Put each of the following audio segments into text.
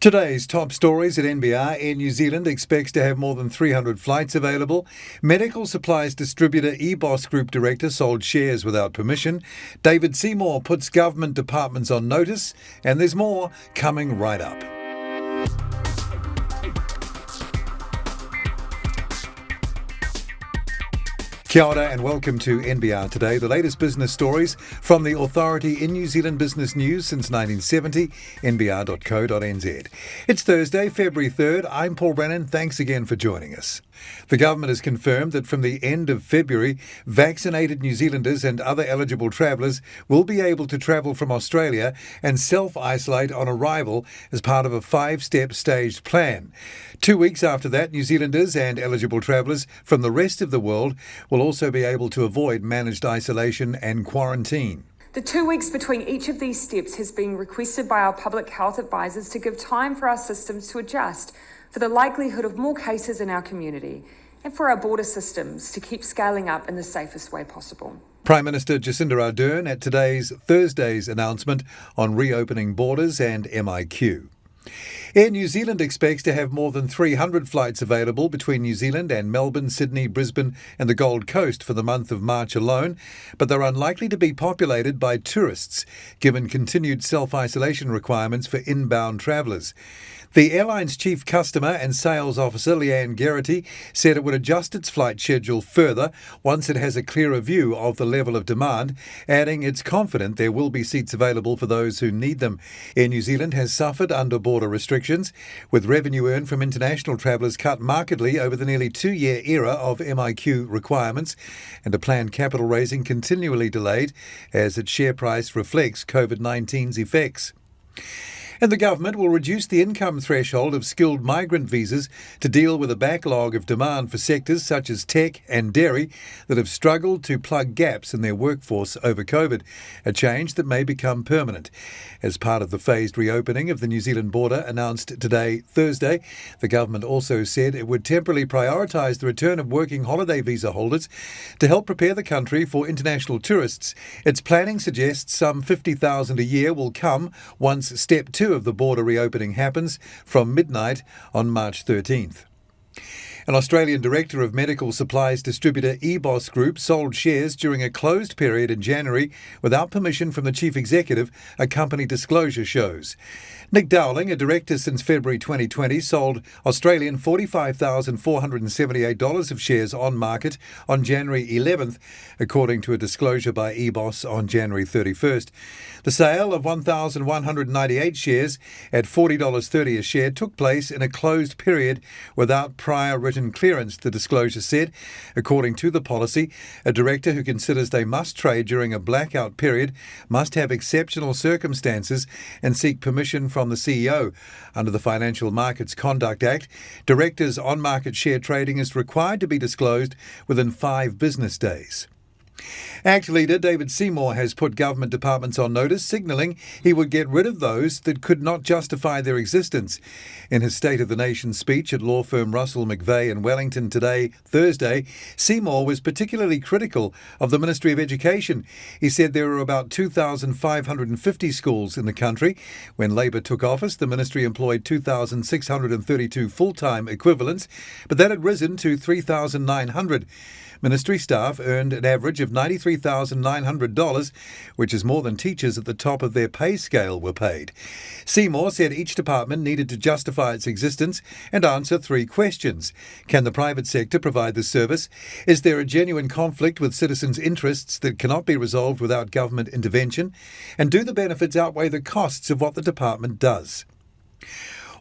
Today's top stories at NBR. Air New Zealand expects to have more than 300 flights available. Medical supplies distributor EBOS Group Director sold shares without permission. David Seymour puts government departments on notice. And there's more coming right up. Kia ora and welcome to NBR Today, the latest business stories from the authority in New Zealand business news since 1970, nbr.co.nz. It's Thursday, February 3rd. I'm Paul Brennan. Thanks again for joining us. The government has confirmed that from the end of February, vaccinated New Zealanders and other eligible travellers will be able to travel from Australia and self-isolate on arrival as part of a 5-step staged plan. 2 weeks after that, New Zealanders and eligible travellers from the rest of the world will also be able to avoid managed isolation and quarantine. The 2 weeks between each of these steps has been requested by our public health advisors to give time for our systems to adjust for the likelihood of more cases in our community and for our border systems to keep scaling up in the safest way possible. Prime Minister Jacinda Ardern at Thursday's announcement on reopening borders and MIQ. Air New Zealand expects to have more than 300 flights available between New Zealand and Melbourne, Sydney, Brisbane and the Gold Coast for the month of March alone, but they're unlikely to be populated by tourists, given continued self-isolation requirements for inbound travellers. The airline's chief customer and sales officer, Leanne Garrity, said it would adjust its flight schedule further once it has a clearer view of the level of demand, adding it's confident there will be seats available for those who need them. Air New Zealand has suffered under border restrictions, with revenue earned from international travellers cut markedly over the nearly 2-year era of MIQ requirements, and a planned capital raising continually delayed as its share price reflects COVID-19's effects. And the government will reduce the income threshold of skilled migrant visas to deal with a backlog of demand for sectors such as tech and dairy that have struggled to plug gaps in their workforce over COVID, a change that may become permanent. As part of the phased reopening of the New Zealand border announced today, Thursday, the government also said it would temporarily prioritise the return of working holiday visa holders to help prepare the country for international tourists. Its planning suggests some 50,000 a year will come once Step 2 of the border reopening happens from midnight on March 13th. An Australian director of medical supplies distributor EBOS Group sold shares during a closed period in January without permission from the chief executive, a company disclosure shows. Nick Dowling, a director since February 2020, sold Australian $45,478 of shares on market on January 11th, according to a disclosure by EBOS on January 31st. The sale of 1,198 shares at $40.30 a share took place in a closed period without prior written clearance, the disclosure said. According to the policy, a director who considers they must trade during a blackout period must have exceptional circumstances and seek permission from the CEO. Under the Financial Markets Conduct Act, directors' on-market share trading is required to be disclosed within 5 business days. ACT leader David Seymour has put government departments on notice, signalling he would get rid of those that could not justify their existence. In his State of the Nation speech at law firm Russell McVeigh in Wellington today, Thursday, Seymour was particularly critical of the Ministry of Education. He said there are about 2,550 schools in the country. When Labor took office, the ministry employed 2,632 full-time equivalents, but that had risen to 3,900. Ministry staff earned an average of $93,900, which is more than teachers at the top of their pay scale were paid. Seymour said each department needed to justify its existence and answer 3 questions. Can the private sector provide the service? Is there a genuine conflict with citizens' interests that cannot be resolved without government intervention? And do the benefits outweigh the costs of what the department does?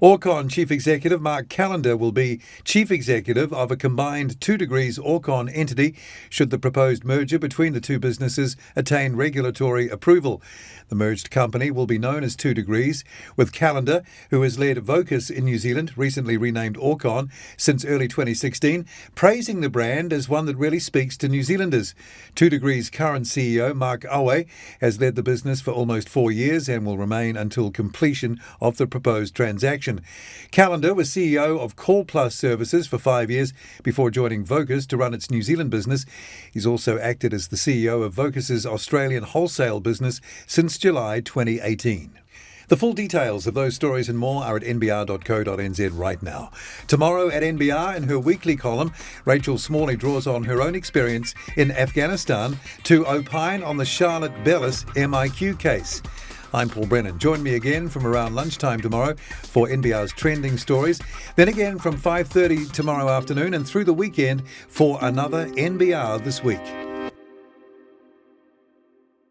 Orcon Chief Executive Mark Callender will be Chief Executive of a combined 2 Degrees Orcon entity should the proposed merger between the two businesses attain regulatory approval. The merged company will be known as 2 Degrees, with Callender, who has led Vocus in New Zealand, recently renamed Orcon, since early 2016, praising the brand as one that really speaks to New Zealanders. 2 Degrees' current CEO, Mark Awe, has led the business for almost 4 years and will remain until completion of the proposed transaction. Callender was CEO of Call Plus Services for 5 years before joining Vocus to run its New Zealand business. He's also acted as the CEO of Vocus's Australian wholesale business since July 2018. The full details of those stories and more are at nbr.co.nz right now. Tomorrow at NBR, in her weekly column, Rachel Smalley draws on her own experience in Afghanistan to opine on the Charlotte Bellis MIQ case. I'm Paul Brennan. Join me again from around lunchtime tomorrow for NBR's trending stories. Then again from 5:30 tomorrow afternoon and through the weekend for another NBR This Week.